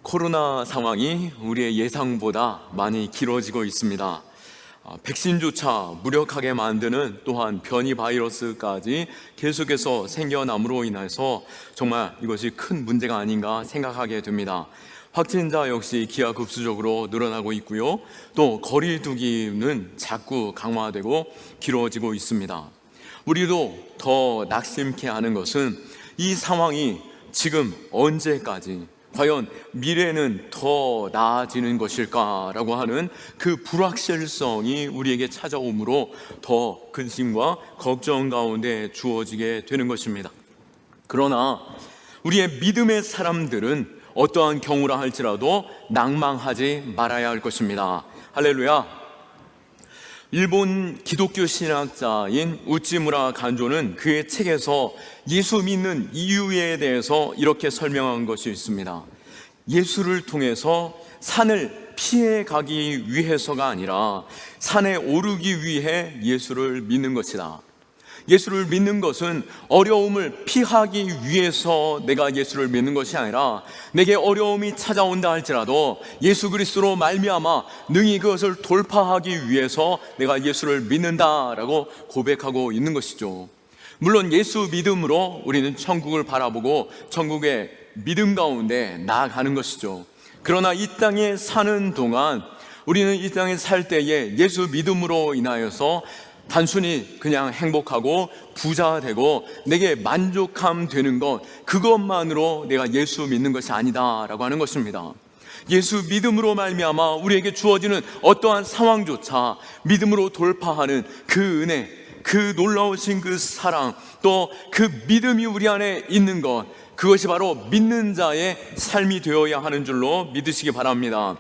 코로나 상황이 우리의 예상보다 많이 길어지고 있습니다. 백신조차 무력하게 만드는 또한 변이 바이러스까지 계속해서 생겨남으로 인해서 정말 이것이 큰 문제가 아닌가 생각하게 됩니다. 확진자 역시 기하급수적으로 늘어나고 있고요. 또 거리 두기는 자꾸 강화되고 길어지고 있습니다. 우리도 더 낙심케 하는 것은 이 상황이 지금 언제까지, 과연 미래는 더 나아지는 것일까라고 하는 그 불확실성이 우리에게 찾아오므로 더 근심과 걱정 가운데 주어지게 되는 것입니다. 그러나 우리의 믿음의 사람들은 어떠한 경우라 할지라도 낭망하지 말아야 할 것입니다. 할렐루야. 일본 기독교 신학자인 우찌무라 간조는 그의 책에서 예수 믿는 이유에 대해서 이렇게 설명한 것이 있습니다. 예수를 통해서 산을 피해 가기 위해서가 아니라 산에 오르기 위해 예수를 믿는 것이다. 예수를 믿는 것은 어려움을 피하기 위해서 내가 예수를 믿는 것이 아니라 내게 어려움이 찾아온다 할지라도 예수 그리스도로 말미암아 능히 그것을 돌파하기 위해서 내가 예수를 믿는다라고 고백하고 있는 것이죠. 물론 예수 믿음으로 우리는 천국을 바라보고 천국의 믿음 가운데 나아가는 것이죠. 그러나 이 땅에 사는 동안 우리는 이 땅에 살 때에 예수 믿음으로 인하여서 단순히 그냥 행복하고 부자 되고 내게 만족함 되는 것, 그것만으로 내가 예수 믿는 것이 아니다라고 하는 것입니다. 예수 믿음으로 말미암아 우리에게 주어지는 어떠한 상황조차 믿음으로 돌파하는 그 은혜, 그 놀라우신 그 사랑, 또 그 믿음이 우리 안에 있는 것, 그것이 바로 믿는 자의 삶이 되어야 하는 줄로 믿으시기 바랍니다.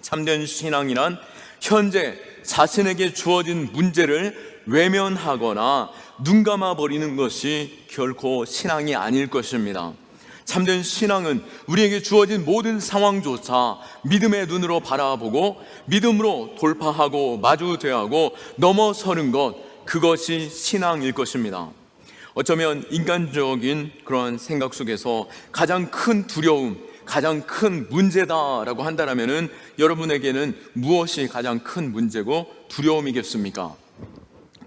참된 신앙이란 현재 자신에게 주어진 문제를 외면하거나 눈감아 버리는 것이 결코 신앙이 아닐 것입니다. 참된 신앙은 우리에게 주어진 모든 상황조차 믿음의 눈으로 바라보고 믿음으로 돌파하고 마주대하고 넘어서는 것, 그것이 신앙일 것입니다. 어쩌면 인간적인 그런 생각 속에서 가장 큰 두려움, 가장 큰 문제다라고 한다면 여러분에게는 무엇이 가장 큰 문제고 두려움이겠습니까?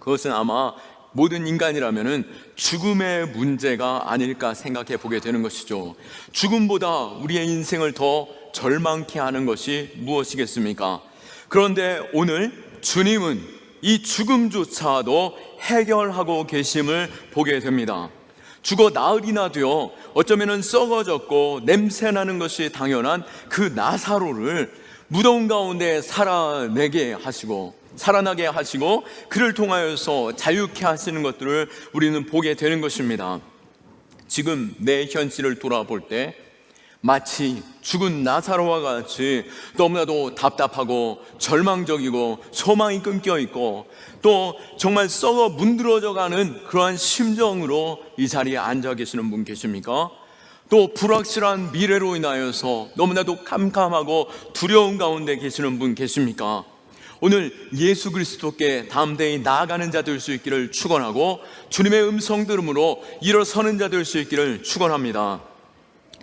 그것은 아마 모든 인간이라면 죽음의 문제가 아닐까 생각해 보게 되는 것이죠. 죽음보다 우리의 인생을 더 절망케 하는 것이 무엇이겠습니까? 그런데 오늘 주님은 이 죽음조차도 해결하고 계심을 보게 됩니다. 죽어 나흘이나 되어 어쩌면 썩어졌고 냄새나는 것이 당연한 그 나사로를 무덤 가운데 살아나게 하시고 그를 통하여서 자유케 하시는 것들을 우리는 보게 되는 것입니다. 지금 내 현실을 돌아볼 때 마치 죽은 나사로와 같이 너무나도 답답하고 절망적이고 소망이 끊겨 있고 또 정말 썩어 문드러져가는 그러한 심정으로 이 자리에 앉아 계시는 분 계십니까? 또 불확실한 미래로 인하여서 너무나도 캄캄하고 두려운 가운데 계시는 분 계십니까? 오늘 예수 그리스도께 담대히 나아가는 자 될 수 있기를 축원하고 주님의 음성 들음으로 일어서는 자 될 수 있기를 축원합니다.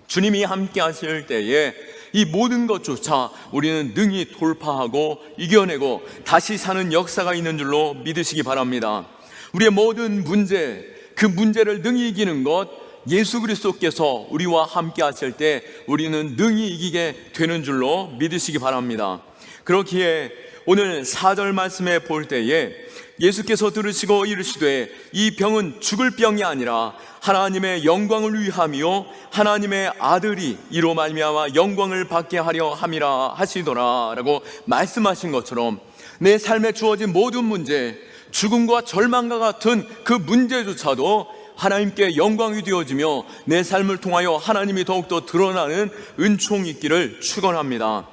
주님이 함께 하실 때에 이 모든 것조차 우리는 능히 돌파하고 이겨내고 다시 사는 역사가 있는 줄로 믿으시기 바랍니다. 우리의 모든 문제, 그 문제를 능히 이기는 것, 예수 그리스도께서 우리와 함께 하실 때 우리는 능히 이기게 되는 줄로 믿으시기 바랍니다. 그렇기에 오늘 4절 말씀에 볼 때에 예수께서 들으시고 이르시되 이 병은 죽을 병이 아니라 하나님의 영광을 위함이요 하나님의 아들이 이로 말미암아 영광을 받게 하려 함이라 하시더라 라고 말씀하신 것처럼 내 삶에 주어진 모든 문제, 죽음과 절망과 같은 그 문제조차도 하나님께 영광이 되어지며 내 삶을 통하여 하나님이 더욱더 드러나는 은총이 있기를 축원합니다.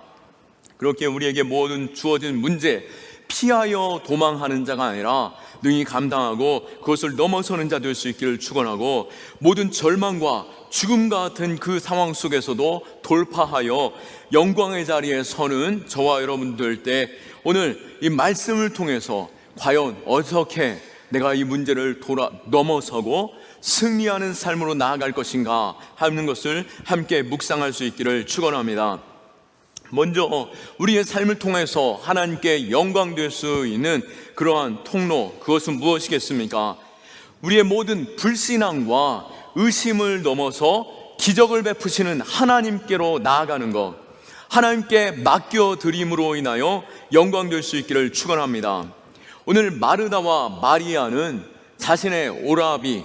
그렇게 우리에게 모든 주어진 문제, 피하여 도망하는 자가 아니라 능히 감당하고 그것을 넘어서는 자 될 수 있기를 축원하고 모든 절망과 죽음 같은 그 상황 속에서도 돌파하여 영광의 자리에 서는 저와 여러분들 때 오늘 이 말씀을 통해서 과연 어떻게 내가 이 문제를 넘어서고 승리하는 삶으로 나아갈 것인가 하는 것을 함께 묵상할 수 있기를 축원합니다. 먼저 우리의 삶을 통해서 하나님께 영광될 수 있는 그러한 통로, 그것은 무엇이겠습니까? 우리의 모든 불신앙과 의심을 넘어서 기적을 베푸시는 하나님께로 나아가는 것, 하나님께 맡겨드림으로 인하여 영광될 수 있기를 축원합니다. 오늘 마르다와 마리아는 자신의 오라비,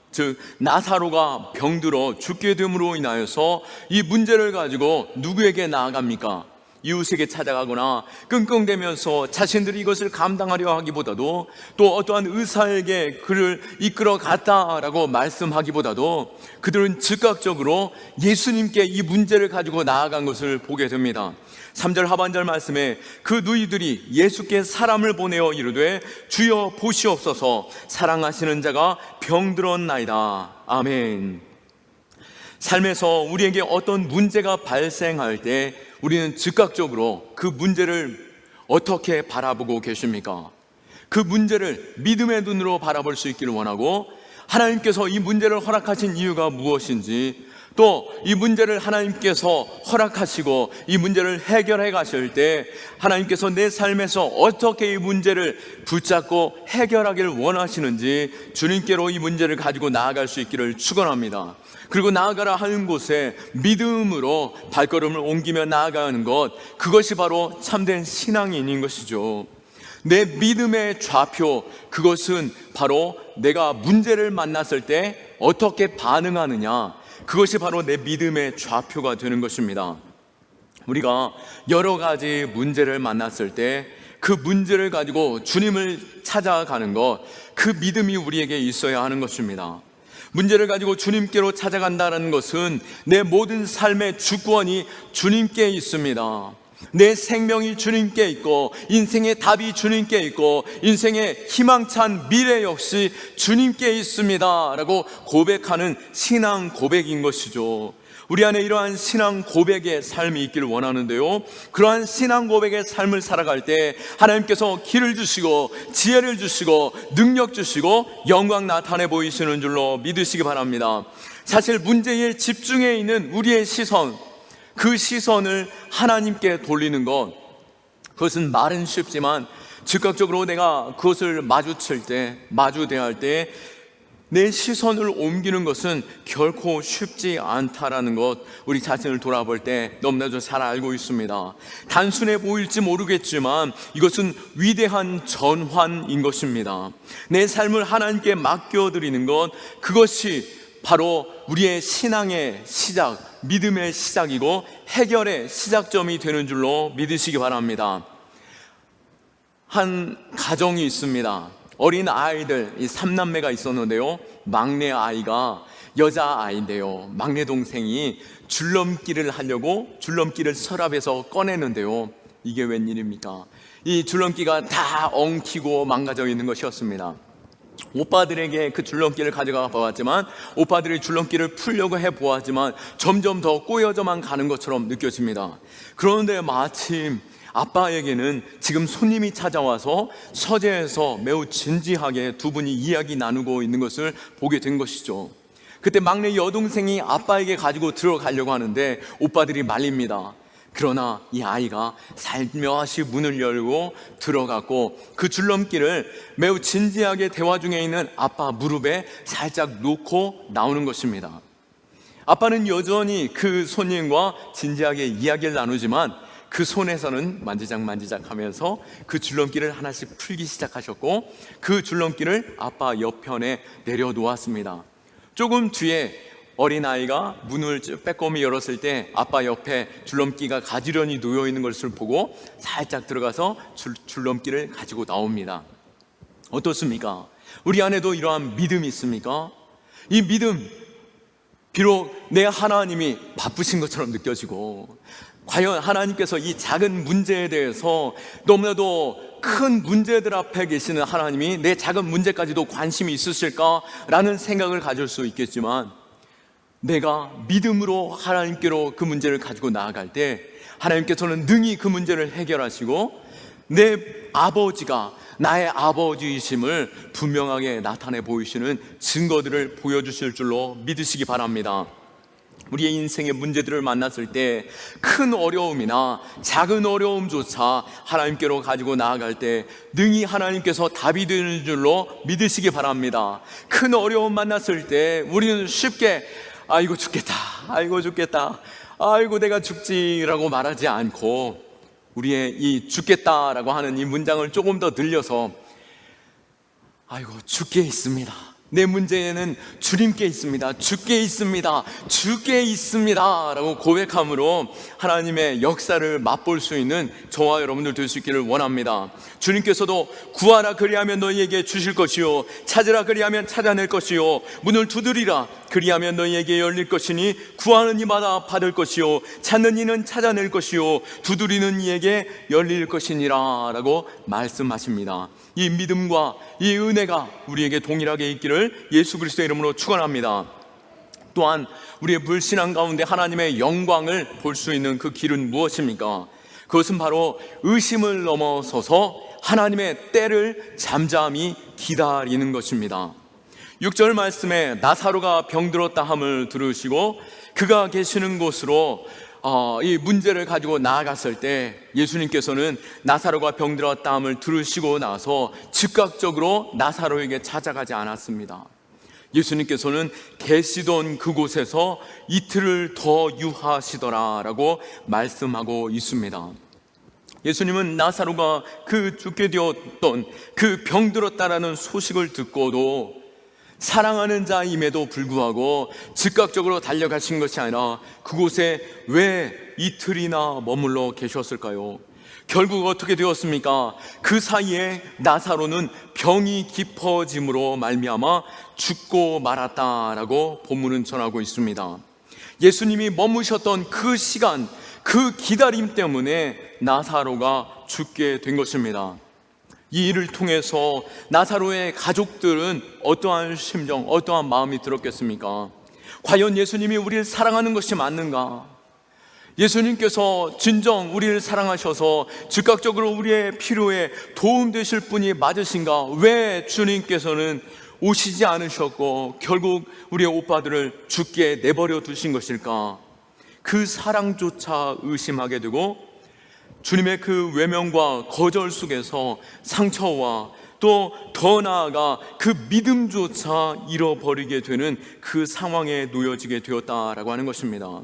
즉 나사로가 병들어 죽게 됨으로 인하여서 이 문제를 가지고 누구에게 나아갑니까? 이웃에게 찾아가거나 끙끙대면서 자신들이 이것을 감당하려 하기보다도, 또 어떠한 의사에게 그를 이끌어 갔다라고 말씀하기보다도 그들은 즉각적으로 예수님께 이 문제를 가지고 나아간 것을 보게 됩니다. 3절 하반절 말씀에 그 누이들이 예수께 사람을 보내어 이르되 주여 보시옵소서, 사랑하시는 자가 병들었나이다. 아멘. 삶에서 우리에게 어떤 문제가 발생할 때 우리는 즉각적으로 그 문제를 어떻게 바라보고 계십니까? 그 문제를 믿음의 눈으로 바라볼 수 있기를 원하고, 하나님께서 이 문제를 허락하신 이유가 무엇인지, 또 이 문제를 하나님께서 허락하시고 이 문제를 해결해 가실 때 하나님께서 내 삶에서 어떻게 이 문제를 붙잡고 해결하기를 원하시는지 주님께로 이 문제를 가지고 나아갈 수 있기를 축원합니다. 그리고 나아가라 하는 곳에 믿음으로 발걸음을 옮기며 나아가는 것, 그것이 바로 참된 신앙인인 것이죠. 내 믿음의 좌표, 그것은 바로 내가 문제를 만났을 때 어떻게 반응하느냐, 그것이 바로 내 믿음의 좌표가 되는 것입니다. 우리가 여러 가지 문제를 만났을 때 그 문제를 가지고 주님을 찾아가는 것, 그 믿음이 우리에게 있어야 하는 것입니다. 문제를 가지고 주님께로 찾아간다는 것은 내 모든 삶의 주권이 주님께 있습니다. 내 생명이 주님께 있고, 인생의 답이 주님께 있고, 인생의 희망찬 미래 역시 주님께 있습니다 라고 고백하는 신앙 고백인 것이죠. 우리 안에 이러한 신앙 고백의 삶이 있기를 원하는데요, 그러한 신앙 고백의 삶을 살아갈 때 하나님께서 길을 주시고 지혜를 주시고 능력 주시고 영광 나타내 보이시는 줄로 믿으시기 바랍니다. 사실 문제에 집중해 있는 우리의 시선, 그 시선을 하나님께 돌리는 것, 그것은 말은 쉽지만 즉각적으로 내가 그것을 마주칠 때, 마주대할 때 내 시선을 옮기는 것은 결코 쉽지 않다라는 것, 우리 자신을 돌아볼 때 너무나도 잘 알고 있습니다. 단순해 보일지 모르겠지만 이것은 위대한 전환인 것입니다. 내 삶을 하나님께 맡겨드리는 것, 그것이 바로 우리의 신앙의 시작, 믿음의 시작이고 해결의 시작점이 되는 줄로 믿으시기 바랍니다. 한 가정이 있습니다. 어린 아이들, 이 3남매가 있었는데요, 막내 아이가 여자아이인데요, 막내 동생이 줄넘기를 하려고 줄넘기를 서랍에서 꺼내는데요, 이게 웬일입니까? 이 줄넘기가 다 엉키고 망가져 있는 것이었습니다. 오빠들에게 그 줄넘기를 가져가 보았지만, 오빠들이 줄넘기를 풀려고 해보았지만 점점 더 꼬여져만 가는 것처럼 느껴집니다. 그런데 마침 아빠에게는 지금 손님이 찾아와서 서재에서 매우 진지하게 두 분이 이야기 나누고 있는 것을 보게 된 것이죠. 그때 막내 여동생이 아빠에게 가지고 들어가려고 하는데 오빠들이 말립니다. 그러나 이 아이가 살며시 문을 열고 들어갔고 그 줄넘기를 매우 진지하게 대화 중에 있는 아빠 무릎에 살짝 놓고 나오는 것입니다. 아빠는 여전히 그 손님과 진지하게 이야기를 나누지만 그 손에서는 만지작 하면서 그 줄넘기를 하나씩 풀기 시작하셨고, 그 줄넘기를 아빠 옆편에 내려놓았습니다. 조금 뒤에 어린아이가 문을 빼꼼히 열었을 때 아빠 옆에 줄넘기가 가지런히 놓여있는 것을 보고 살짝 들어가서 줄넘기를 가지고 나옵니다. 어떻습니까? 우리 안에도 이러한 믿음이 있습니까? 이 믿음, 비록 내 하나님이 바쁘신 것처럼 느껴지고, 과연 하나님께서 이 작은 문제에 대해서, 너무나도 큰 문제들 앞에 계시는 하나님이 내 작은 문제까지도 관심이 있으실까라는 생각을 가질 수 있겠지만, 내가 믿음으로 하나님께로 그 문제를 가지고 나아갈 때 하나님께서는 능히 그 문제를 해결하시고 내 아버지가 나의 아버지이심을 분명하게 나타내 보이시는 증거들을 보여주실 줄로 믿으시기 바랍니다. 우리의 인생의 문제들을 만났을 때 큰 어려움이나 작은 어려움조차 하나님께로 가지고 나아갈 때 능히 하나님께서 답이 되는 줄로 믿으시기 바랍니다. 큰 어려움 만났을 때 우리는 쉽게 아이고 죽겠다, 아이고 죽겠다, 아이고 내가 죽지라고 말하지 않고 우리의 이 죽겠다라고 하는 이 문장을 조금 더 늘려서 아이고 죽게 있습니다, 내 문제는 주님께 있습니다, 주께 있습니다, 주께 있습니다 라고 고백함으로 하나님의 역사를 맛볼 수 있는 저와 여러분들 될 수 있기를 원합니다. 주님께서도 구하라 그리하면 너희에게 주실 것이요, 찾으라 그리하면 찾아낼 것이요, 문을 두드리라 그리하면 너희에게 열릴 것이니 구하는 이마다 받을 것이요, 찾는 이는 찾아낼 것이요, 두드리는 이에게 열릴 것이니라 라고 말씀하십니다. 이 믿음과 이 은혜가 우리에게 동일하게 있기를 예수 그리스도의 이름으로 축원합니다. 또한 우리의 불신앙 가운데 하나님의 영광을 볼 수 있는 그 길은 무엇입니까? 그것은 바로 의심을 넘어서서 하나님의 때를 잠잠히 기다리는 것입니다. 6절 말씀에 나사로가 병들었다 함을 들으시고 그가 계시는 곳으로 이 문제를 가지고 나아갔을 때 예수님께서는 나사로가 병들었다 함을 들으시고 나서 즉각적으로 나사로에게 찾아가지 않았습니다. 예수님께서는 계시던 그곳에서 이틀을 더 유하시더라라고 말씀하고 있습니다. 예수님은 나사로가 그 죽게 되었던 그 병들었다라는 소식을 듣고도 사랑하는 자임에도 불구하고 즉각적으로 달려가신 것이 아니라 그곳에 왜 이틀이나 머물러 계셨을까요? 결국 어떻게 되었습니까? 그 사이에 나사로는 병이 깊어짐으로 말미암아 죽고 말았다라고 본문은 전하고 있습니다. 예수님이 머무셨던 그 시간, 그 기다림 때문에 나사로가 죽게 된 것입니다. 이 일을 통해서 나사로의 가족들은 어떠한 심정, 어떠한 마음이 들었겠습니까? 과연 예수님이 우리를 사랑하는 것이 맞는가? 예수님께서 진정 우리를 사랑하셔서 즉각적으로 우리의 필요에 도움되실 분이 맞으신가? 왜 주님께서는 오시지 않으셨고 결국 우리의 오빠들을 죽게 내버려 두신 것일까? 그 사랑조차 의심하게 되고 주님의 그 외면과 거절 속에서 상처와 또 더 나아가 그 믿음조차 잃어버리게 되는 그 상황에 놓여지게 되었다라고 하는 것입니다.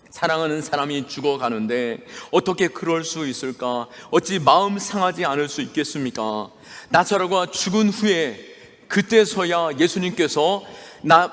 사랑하는 사람이 죽어가는데 어떻게 그럴 수 있을까? 어찌 마음 상하지 않을 수 있겠습니까? 나사로가 죽은 후에 그때서야 예수님께서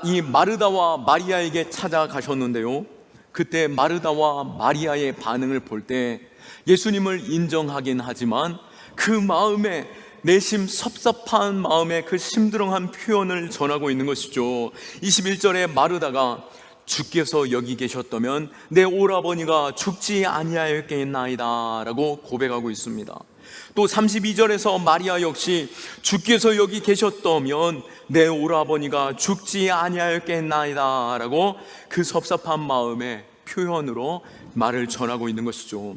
이 마르다와 마리아에게 찾아가셨는데요, 그때 마르다와 마리아의 반응을 볼 때 예수님을 인정하긴 하지만 그 마음에 내심 섭섭한 마음의 그 심드렁한 표현을 전하고 있는 것이죠. 21절에 마르다가 주께서 여기 계셨다면 내 오라버니가 죽지 아니하였겠나이다 라고 고백하고 있습니다. 또 32절에서 마리아 역시 주께서 여기 계셨다면 내 오라버니가 죽지 아니하였겠나이다 라고 그 섭섭한 마음의 표현으로 말을 전하고 있는 것이죠.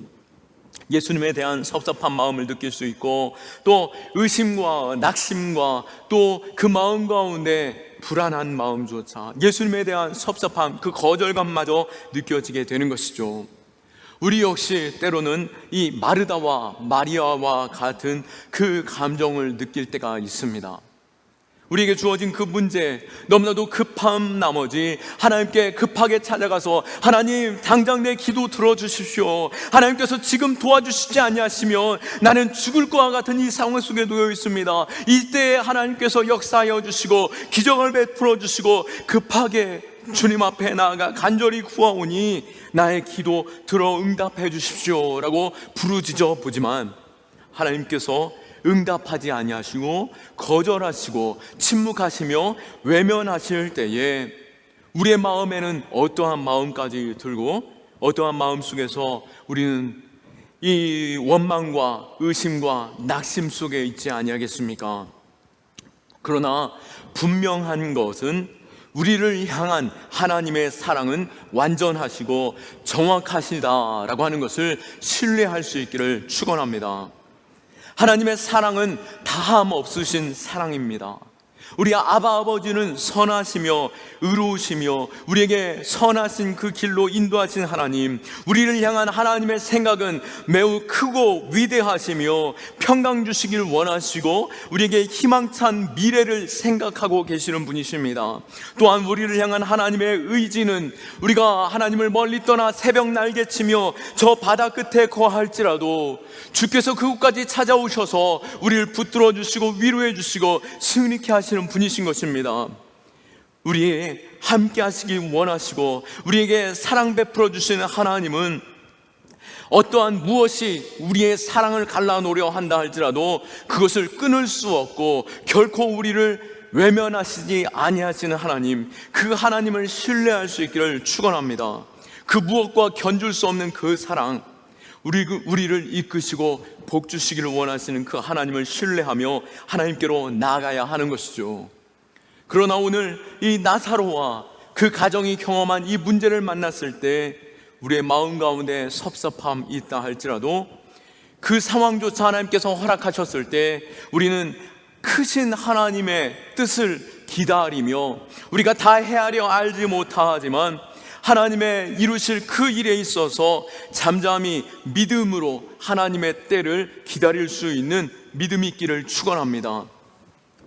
예수님에 대한 섭섭한 마음을 느낄 수 있고 또 의심과 낙심과 또 그 마음 가운데 불안한 마음조차 예수님에 대한 섭섭함, 그 거절감마저 느껴지게 되는 것이죠. 우리 역시 때로는 이 마르다와 마리아와 같은 그 감정을 느낄 때가 있습니다. 우리에게 주어진 그 문제, 너무나도 급함 나머지 하나님께 급하게 찾아가서 하나님 당장 내 기도 들어주십시오, 하나님께서 지금 도와주시지 아니하시면 나는 죽을 것과 같은 이 상황 속에 놓여 있습니다. 이때 하나님께서 역사하여 주시고 기적을 베풀어 주시고 급하게 주님 앞에 나아가 간절히 구하오니 나의 기도 들어 응답해 주십시오 라고 부르짖어 보지만 하나님께서 응답하지 아니하시고 거절하시고 침묵하시며 외면하실 때에 우리의 마음에는 어떠한 마음까지 들고 어떠한 마음 속에서 우리는 이 원망과 의심과 낙심 속에 있지 아니하겠습니까? 그러나 분명한 것은 우리를 향한 하나님의 사랑은 완전하시고 정확하시다라고 하는 것을 신뢰할 수 있기를 축원합니다. 하나님의 사랑은 다함 없으신 사랑입니다. 우리 아버지는 선하시며 의로우시며 우리에게 선하신 그 길로 인도하신 하나님, 우리를 향한 하나님의 생각은 매우 크고 위대하시며 평강 주시길 원하시고 우리에게 희망찬 미래를 생각하고 계시는 분이십니다. 또한 우리를 향한 하나님의 의지는 우리가 하나님을 멀리 떠나 새벽 날개치며 저 바다 끝에 거할지라도 주께서 그곳까지 찾아오셔서 우리를 붙들어 주시고 위로해 주시고 승리케 하시는 분이신 것입니다. 우리의 함께 하시기 원하시고 우리에게 사랑 베풀어 주시는 하나님은 어떠한 무엇이 우리의 사랑을 갈라놓으려 한다 할지라도 그것을 끊을 수 없고 결코 우리를 외면하시지 아니하시는 하나님, 그 하나님을 신뢰할 수 있기를 축원합니다. 그 무엇과 견줄 수 없는 그 사랑, 우리를 이끄시고 복 주시기를 원하시는 그 하나님을 신뢰하며 하나님께로 나아가야 하는 것이죠. 그러나 오늘 이 나사로와 그 가정이 경험한 이 문제를 만났을 때 우리의 마음 가운데 섭섭함이 있다 할지라도 그 상황조차 하나님께서 허락하셨을 때 우리는 크신 하나님의 뜻을 기다리며 우리가 다 헤아려 알지 못하지만 하나님의 이루실 그 일에 있어서 잠잠히 믿음으로 하나님의 때를 기다릴 수 있는 믿음이 있기를 축원합니다.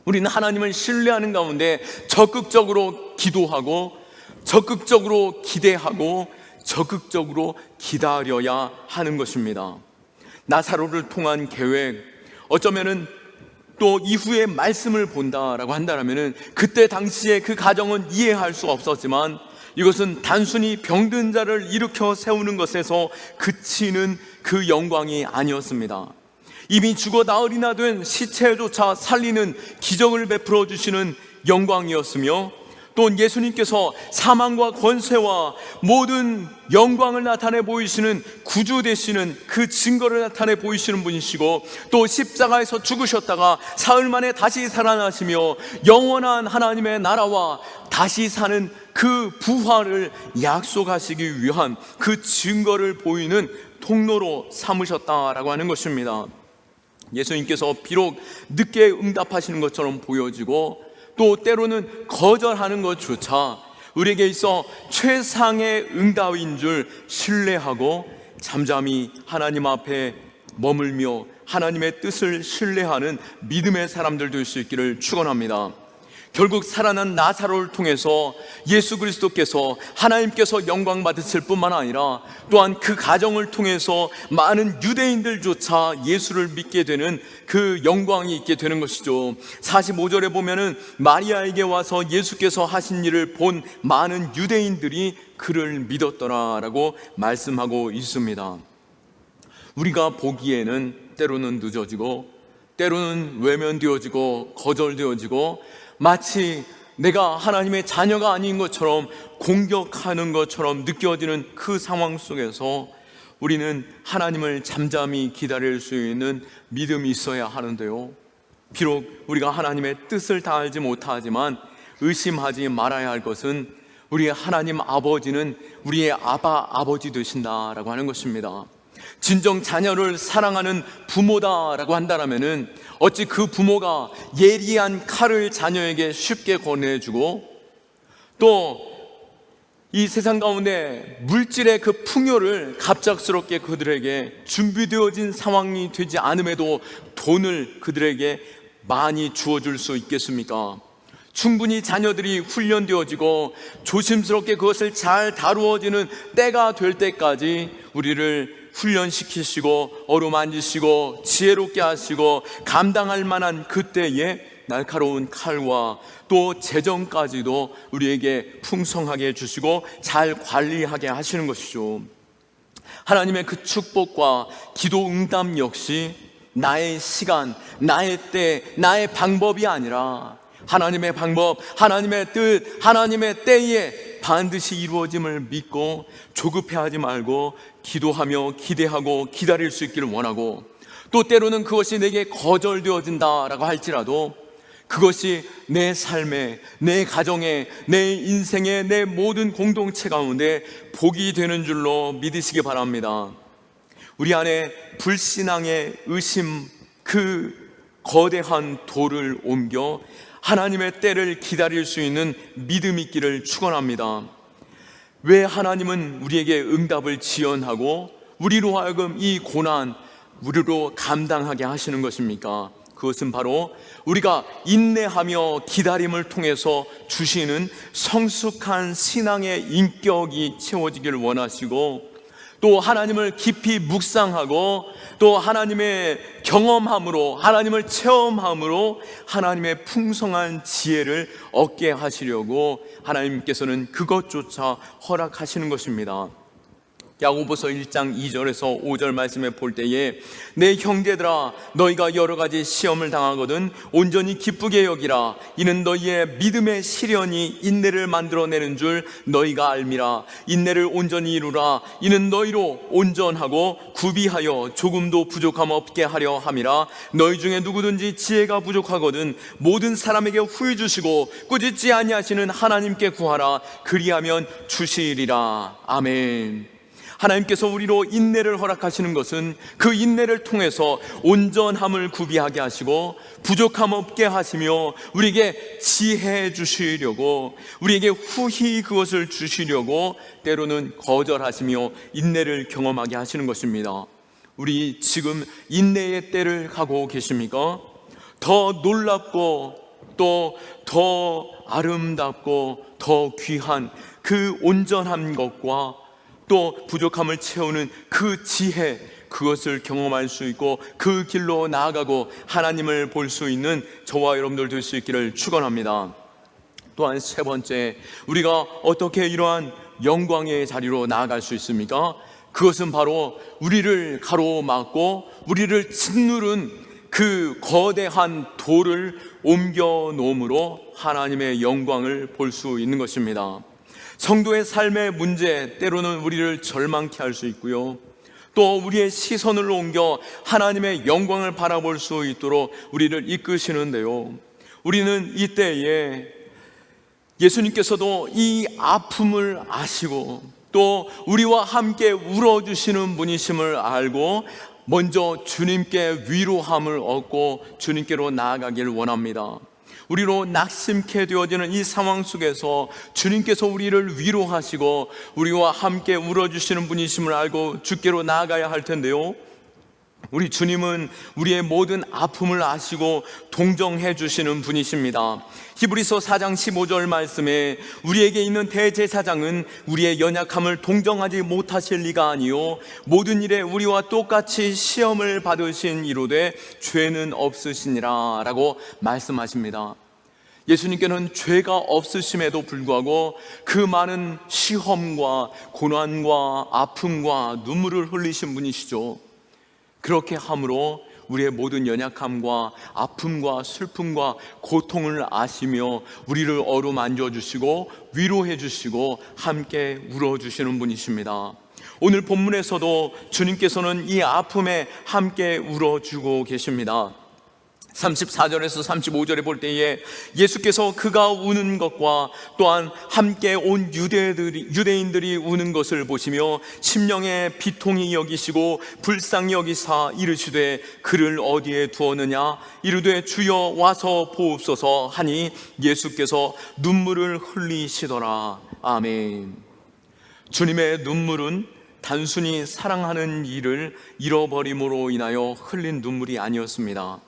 우리는 하나님을 신뢰하는 가운데 적극적으로 기도하고 적극적으로 기대하고 적극적으로 기다려야 하는 것입니다. 나사로를 통한 계획, 어쩌면은 또 이후의 말씀을 본다라고 한다면 그때 당시에 그 가정은 이해할 수 없었지만 이것은 단순히 병든 자를 일으켜 세우는 것에서 그치는 그 영광이 아니었습니다. 이미 죽어 나흘이나 된 시체조차 살리는 기적을 베풀어 주시는 영광이었으며 또 예수님께서 사망과 권세와 모든 영광을 나타내 보이시는 구주 되시는 그 증거를 나타내 보이시는 분이시고 또 십자가에서 죽으셨다가 사흘 만에 다시 살아나시며 영원한 하나님의 나라와 다시 사는 그 부활을 약속하시기 위한 그 증거를 보이는 통로로 삼으셨다라고 하는 것입니다. 예수님께서 비록 늦게 응답하시는 것처럼 보여지고 또 때로는 거절하는 것조차 우리에게 있어 최상의 응답인 줄 신뢰하고 잠잠히 하나님 앞에 머물며 하나님의 뜻을 신뢰하는 믿음의 사람들 될 수 있기를 축원합니다. 결국 살아난 나사로를 통해서 예수 그리스도께서 하나님께서 영광 받으실 뿐만 아니라 또한 그 가정을 통해서 많은 유대인들조차 예수를 믿게 되는 그 영광이 있게 되는 것이죠. 45절에 보면은 마리아에게 와서 예수께서 하신 일을 본 많은 유대인들이 그를 믿었더라라고 말씀하고 있습니다. 우리가 보기에는 때로는 늦어지고 때로는 외면되어지고 거절되어지고 마치 내가 하나님의 자녀가 아닌 것처럼 공격하는 것처럼 느껴지는 그 상황 속에서 우리는 하나님을 잠잠히 기다릴 수 있는 믿음이 있어야 하는데요, 비록 우리가 하나님의 뜻을 다 알지 못하지만 의심하지 말아야 할 것은 우리의 하나님 아버지는 우리의 아버지 되신다라고 하는 것입니다. 진정 자녀를 사랑하는 부모다라고 한다면은 어찌 그 부모가 예리한 칼을 자녀에게 쉽게 권해주고 또 이 세상 가운데 물질의 그 풍요를 갑작스럽게 그들에게 준비되어진 상황이 되지 않음에도 돈을 그들에게 많이 주어줄 수 있겠습니까? 충분히 자녀들이 훈련되어지고 조심스럽게 그것을 잘 다루어지는 때가 될 때까지 우리를 훈련시키시고 어루만지시고 지혜롭게 하시고 감당할 만한 그때에 날카로운 칼과 또 재정까지도 우리에게 풍성하게 해주시고 잘 관리하게 하시는 것이죠. 하나님의 그 축복과 기도 응답 역시 나의 시간, 나의 때, 나의 방법이 아니라 하나님의 방법, 하나님의 뜻, 하나님의 때에 반드시 이루어짐을 믿고 조급해하지 말고 기도하며 기대하고 기다릴 수 있기를 원하고 또 때로는 그것이 내게 거절되어진다라고 할지라도 그것이 내 삶에, 내 가정에, 내 인생에, 내 모든 공동체 가운데 복이 되는 줄로 믿으시기 바랍니다. 우리 안에 불신앙의 의심, 그 거대한 돌을 옮겨 하나님의 때를 기다릴 수 있는 믿음 있기를 축원합니다. 왜 하나님은 우리에게 응답을 지연하고 우리로 하여금 이 고난 우리로 감당하게 하시는 것입니까? 그것은 바로 우리가 인내하며 기다림을 통해서 주시는 성숙한 신앙의 인격이 채워지기를 원하시고, 또 하나님을 깊이 묵상하고 또 하나님의 경험함으로, 하나님을 체험함으로 하나님의 풍성한 지혜를 얻게 하시려고 하나님께서는 그것조차 허락하시는 것입니다. 야고보서 1장 2절에서 5절 말씀에 볼 때에 내 형제들아 너희가 여러 가지 시험을 당하거든 온전히 기쁘게 여기라. 이는 너희의 믿음의 시련이 인내를 만들어내는 줄 너희가 알미라. 인내를 온전히 이루라. 이는 너희로 온전하고 구비하여 조금도 부족함 없게 하려 함이라. 너희 중에 누구든지 지혜가 부족하거든 모든 사람에게 후히 주시고 꾸짖지 아니하시는 하나님께 구하라. 그리하면 주시리라. 아멘. 하나님께서 우리로 인내를 허락하시는 것은 그 인내를 통해서 온전함을 구비하게 하시고 부족함 없게 하시며 우리에게 지혜 주시려고, 우리에게 후히 그것을 주시려고 때로는 거절하시며 인내를 경험하게 하시는 것입니다. 우리 지금 인내의 때를 가고 계십니까? 더 놀랍고 또 더 아름답고 더 귀한 그 온전한 것과 또 부족함을 채우는 그 지혜, 그것을 경험할 수 있고 그 길로 나아가고 하나님을 볼 수 있는 저와 여러분들 될 수 있기를 축원합니다. 또한 세 번째, 우리가 어떻게 이러한 영광의 자리로 나아갈 수 있습니까? 그것은 바로 우리를 가로막고 우리를 짓누른 그 거대한 돌을 옮겨 놓음으로 하나님의 영광을 볼 수 있는 것입니다. 성도의 삶의 문제, 때로는 우리를 절망케 할 수 있고요, 또 우리의 시선을 옮겨 하나님의 영광을 바라볼 수 있도록 우리를 이끄시는데요, 우리는 이때에 예수님께서도 이 아픔을 아시고 또 우리와 함께 울어주시는 분이심을 알고 먼저 주님께 위로함을 얻고 주님께로 나아가기를 원합니다. 우리로 낙심케 되어지는 이 상황 속에서 주님께서 우리를 위로하시고 우리와 함께 울어주시는 분이심을 알고 주께로 나아가야 할 텐데요, 우리 주님은 우리의 모든 아픔을 아시고 동정해 주시는 분이십니다. 히브리서 4장 15절 말씀에 우리에게 있는 대제사장은 우리의 연약함을 동정하지 못하실 리가 아니요 모든 일에 우리와 똑같이 시험을 받으신 이로되 죄는 없으시니라 라고 말씀하십니다. 예수님께는 죄가 없으심에도 불구하고 그 많은 시험과 고난과 아픔과 눈물을 흘리신 분이시죠. 그렇게 함으로 우리의 모든 연약함과 아픔과 슬픔과 고통을 아시며 우리를 어루만져 주시고 위로해 주시고 함께 울어주시는 분이십니다. 오늘 본문에서도 주님께서는 이 아픔에 함께 울어주고 계십니다. 34절에서 35절에 볼 때에 예수께서 그가 우는 것과 또한 함께 온 유대인들이 우는 것을 보시며 심령에 비통히 여기시고 불쌍히 여기사 이르시되 그를 어디에 두었느냐 이르되 주여 와서 보옵소서 하니 예수께서 눈물을 흘리시더라. 아멘. 주님의 눈물은 단순히 사랑하는 이를 잃어버림으로 인하여 흘린 눈물이 아니었습니다.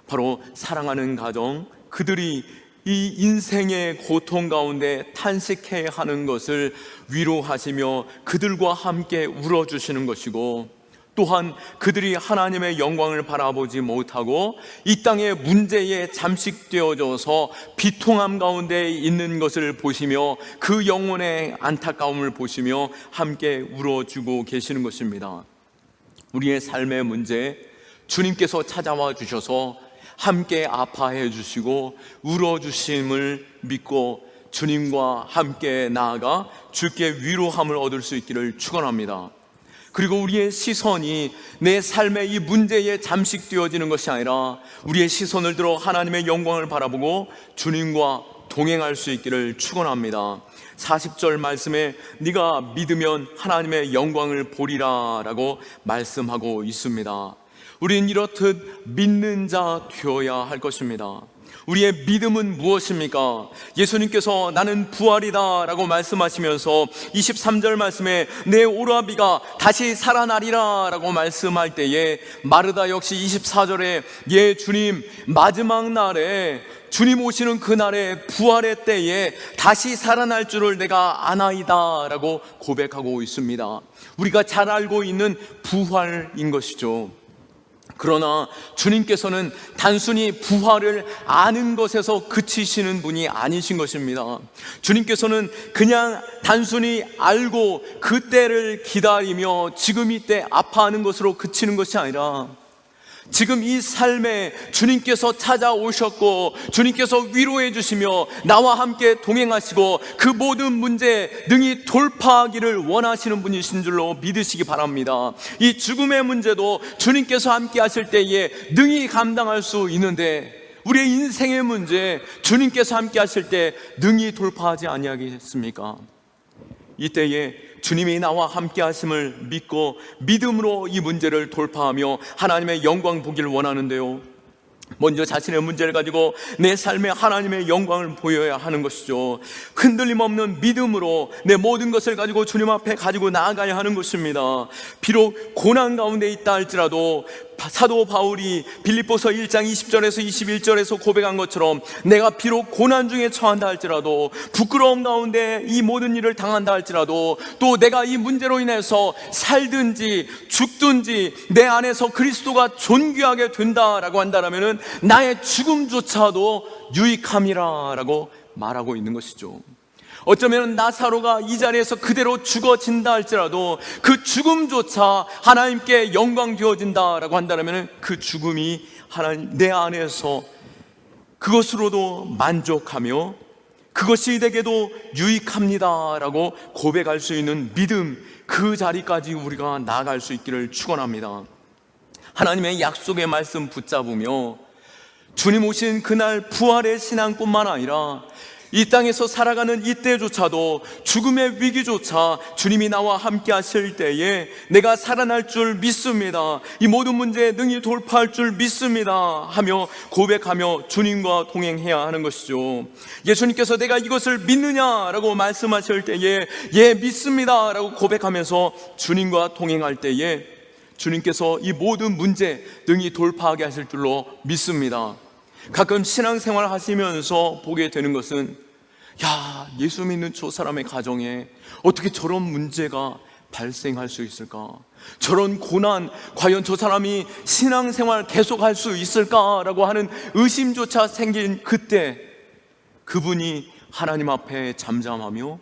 바로 사랑하는 가정, 그들이 이 인생의 고통 가운데 탄식해야 하는 것을 위로하시며 그들과 함께 울어주시는 것이고, 또한 그들이 하나님의 영광을 바라보지 못하고 이 땅의 문제에 잠식되어져서 비통함 가운데 있는 것을 보시며 그 영혼의 안타까움을 보시며 함께 울어주고 계시는 것입니다. 우리의 삶의 문제, 주님께서 찾아와 주셔서 함께 아파해 주시고 울어주심을 믿고 주님과 함께 나아가 주께 위로함을 얻을 수 있기를 축원합니다. 그리고 우리의 시선이 내 삶의 이 문제에 잠식되어지는 것이 아니라 우리의 시선을 들어 하나님의 영광을 바라보고 주님과 동행할 수 있기를 축원합니다. 40절 말씀에 네가 믿으면 하나님의 영광을 보리라 라고 말씀하고 있습니다. 우린 이렇듯 믿는 자 되어야 할 것입니다. 우리의 믿음은 무엇입니까? 예수님께서 나는 부활이다 라고 말씀하시면서 23절 말씀에 내 오라비가 다시 살아나리라 라고 말씀할 때에 마르다 역시 24절에 예 주님 마지막 날에 주님 오시는 그날에 부활의 때에 다시 살아날 줄을 내가 아나이다 라고 고백하고 있습니다. 우리가 잘 알고 있는 부활인 것이죠. 그러나 주님께서는 단순히 부활을 아는 것에서 그치시는 분이 아니신 것입니다. 주님께서는 그냥 단순히 알고 그때를 기다리며 지금 이때 아파하는 것으로 그치는 것이 아니라 지금 이 삶에 주님께서 찾아오셨고 주님께서 위로해 주시며 나와 함께 동행하시고 그 모든 문제 능히 돌파하기를 원하시는 분이신 줄로 믿으시기 바랍니다. 이 죽음의 문제도 주님께서 함께 하실 때에 능히 감당할 수 있는데 우리의 인생의 문제 주님께서 함께 하실 때 능히 돌파하지 아니하겠습니까? 이때에 주님이 나와 함께 하심을 믿고 믿음으로 이 문제를 돌파하며 하나님의 영광 보기를 원하는데요, 먼저 자신의 문제를 가지고 내 삶에 하나님의 영광을 보여야 하는 것이죠. 흔들림 없는 믿음으로 내 모든 것을 가지고 주님 앞에 가지고 나아가야 하는 것입니다. 비록 고난 가운데 있다 할지라도 사도 바울이 빌립보서 1장 20절에서 21절에서 고백한 것처럼 내가 비록 고난 중에 처한다 할지라도 부끄러움 가운데 이 모든 일을 당한다 할지라도 또 내가 이 문제로 인해서 살든지 죽든지 내 안에서 그리스도가 존귀하게 된다라고 한다면 나의 죽음조차도 유익함이라 라고 말하고 있는 것이죠. 어쩌면 나사로가 이 자리에서 그대로 죽어진다 할지라도 그 죽음조차 하나님께 영광 되어진다라고 한다면 그 죽음이 하나님 내 안에서 그것으로도 만족하며 그것이 내게도 유익합니다라고 고백할 수 있는 믿음, 그 자리까지 우리가 나아갈 수 있기를 축원합니다. 하나님의 약속의 말씀 붙잡으며 주님 오신 그날 부활의 신앙뿐만 아니라 이 땅에서 살아가는 이때조차도 죽음의 위기조차 주님이 나와 함께 하실 때에 내가 살아날 줄 믿습니다, 이 모든 문제에 능히 돌파할 줄 믿습니다 하며 고백하며 주님과 동행해야 하는 것이죠. 예수님께서 내가 이것을 믿느냐라고 말씀하실 때에 예 믿습니다 라고 고백하면서 주님과 동행할 때에 주님께서 이 모든 문제 능히 돌파하게 하실 줄로 믿습니다. 가끔 신앙생활 하시면서 보게 되는 것은 야, 예수 믿는 저 사람의 가정에 어떻게 저런 문제가 발생할 수 있을까? 저런 고난, 과연 저 사람이 신앙생활 계속할 수 있을까라고 하는 의심조차 생긴 그때 그분이 하나님 앞에 잠잠하며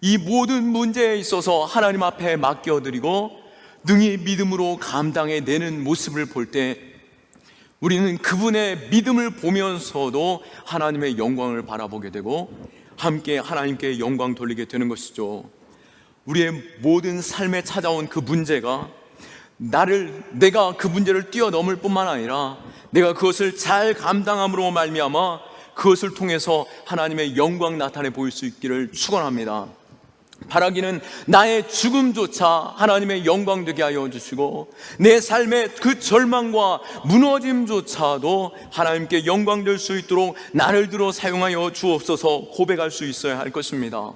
이 모든 문제에 있어서 하나님 앞에 맡겨드리고 능히 믿음으로 감당해내는 모습을 볼 때 우리는 그분의 믿음을 보면서도 하나님의 영광을 바라보게 되고 함께 하나님께 영광 돌리게 되는 것이죠. 우리의 모든 삶에 찾아온 그 문제가 내가 그 문제를 뛰어넘을 뿐만 아니라 내가 그것을 잘 감당함으로 말미암아 그것을 통해서 하나님의 영광 나타내 보일 수 있기를 축원합니다. 바라기는 나의 죽음조차 하나님의 영광 되게 하여 주시고 내 삶의 그 절망과 무너짐조차도 하나님께 영광 될 수 있도록 나를 들어 사용하여 주옵소서 고백할 수 있어야 할 것입니다.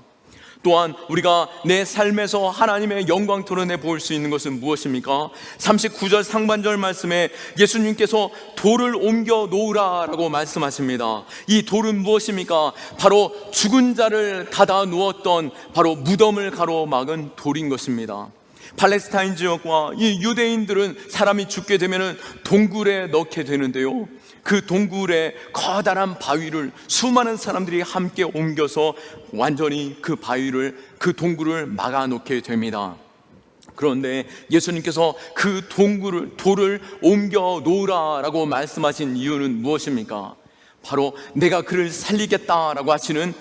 또한 우리가 내 삶에서 하나님의 영광 드러내 보일 수 있는 것은 무엇입니까? 39절 상반절 말씀에 예수님께서 돌을 옮겨 놓으라 라고 말씀하십니다. 이 돌은 무엇입니까? 바로 죽은 자를 닫아 누웠던 바로 무덤을 가로막은 돌인 것입니다. 팔레스타인 지역과 이 유대인들은 사람이 죽게 되면 동굴에 넣게 되는데요, 그 동굴에 커다란 바위를 수많은 사람들이 함께 옮겨서 완전히 그 바위를, 그 동굴을 막아 놓게 됩니다. 그런데 예수님께서 그 돌을 옮겨 놓으라 라고 말씀하신 이유는 무엇입니까? 바로 내가 그를 살리겠다라고 하시는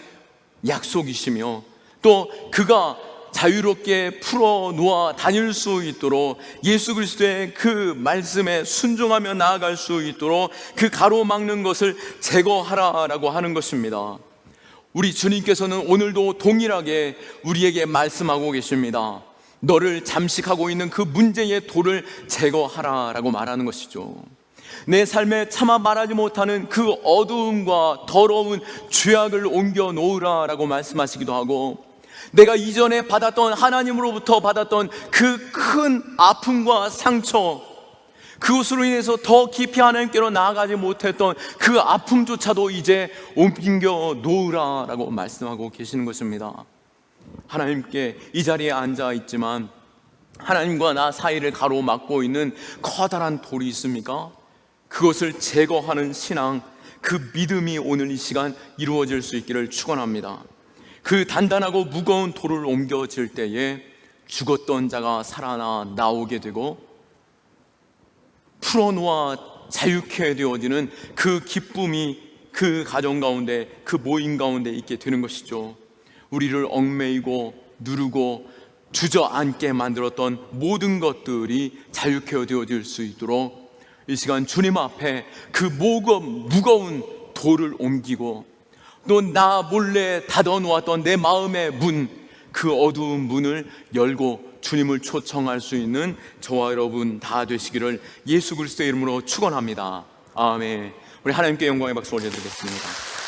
약속이시며 또 그가 자유롭게 풀어놓아 다닐 수 있도록 예수 그리스도의 그 말씀에 순종하며 나아갈 수 있도록 그 가로막는 것을 제거하라라고 하는 것입니다. 우리 주님께서는 오늘도 동일하게 우리에게 말씀하고 계십니다. 너를 잠식하고 있는 그 문제의 돌을 제거하라라고 말하는 것이죠. 내 삶에 차마 말하지 못하는 그 어두움과 더러운 죄악을 옮겨 놓으라라고 말씀하시기도 하고, 내가 이전에 받았던 하나님으로부터 받았던 그 큰 아픔과 상처, 그것으로 인해서 더 깊이 하나님께로 나아가지 못했던 그 아픔조차도 이제 옮겨 놓으라라고 말씀하고 계시는 것입니다. 하나님께 이 자리에 앉아 있지만 하나님과 나 사이를 가로막고 있는 커다란 돌이 있습니까? 그것을 제거하는 신앙, 그 믿음이 오늘 이 시간 이루어질 수 있기를 축원합니다. 그 단단하고 무거운 돌을 옮겨질 때에 죽었던 자가 살아나 나오게 되고 풀어놓아 자유케 되어지는 그 기쁨이 그 가정 가운데, 그 모임 가운데 있게 되는 것이죠. 우리를 얽매이고 누르고 주저앉게 만들었던 모든 것들이 자유케 되어질 수 있도록 이 시간 주님 앞에 그 무거운 돌을 옮기고, 또 나 몰래 닫아놓았던 내 마음의 문, 그 어두운 문을 열고 주님을 초청할 수 있는 저와 여러분 다 되시기를 예수 그리스도의 이름으로 축원합니다. 아멘. 우리 하나님께 영광의 박수 올려드리겠습니다.